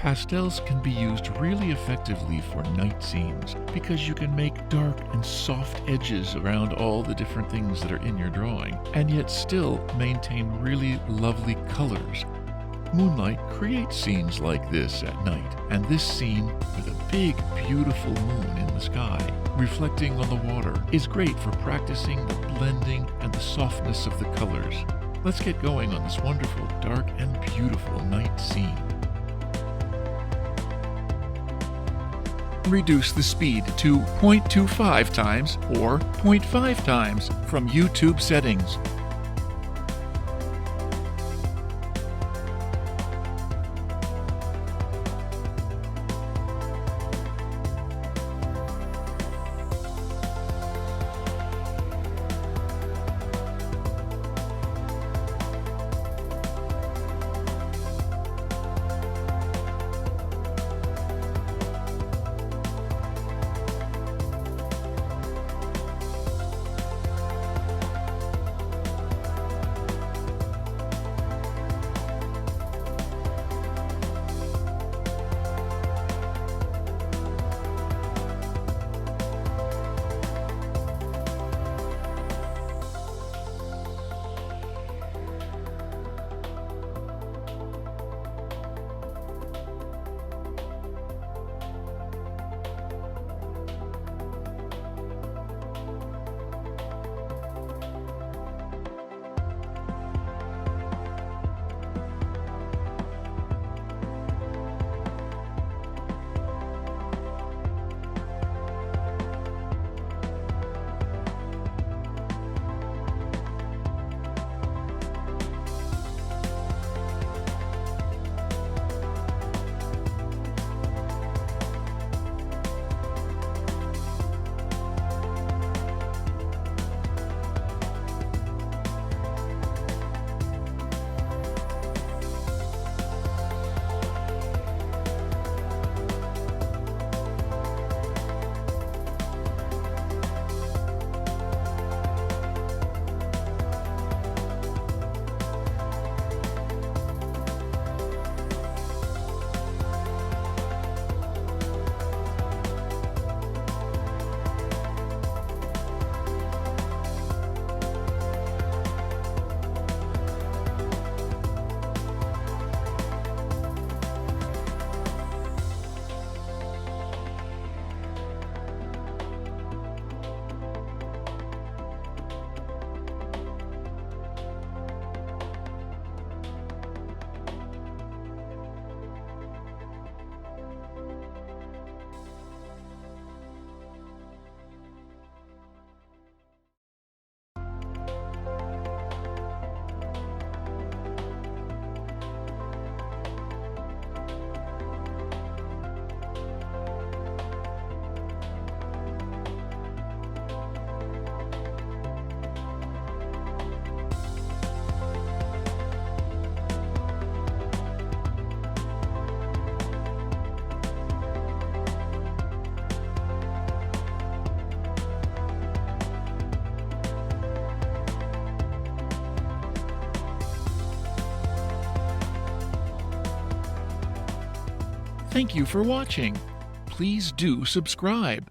Pastels can be used really effectively for night scenes because you can make dark and soft edges around all the different things that are in your drawing, and yet still maintain really lovely colors. Moonlight creates scenes like this at night, and this scene with a big, beautiful moon in the sky reflecting on the water is great for practicing the blending and the softness of the colors. Let's get going on this wonderful, dark and beautiful night scene. Reduce the speed to 0.25 times or 0.5 times from YouTube settings. Thank you for watching. Please do subscribe.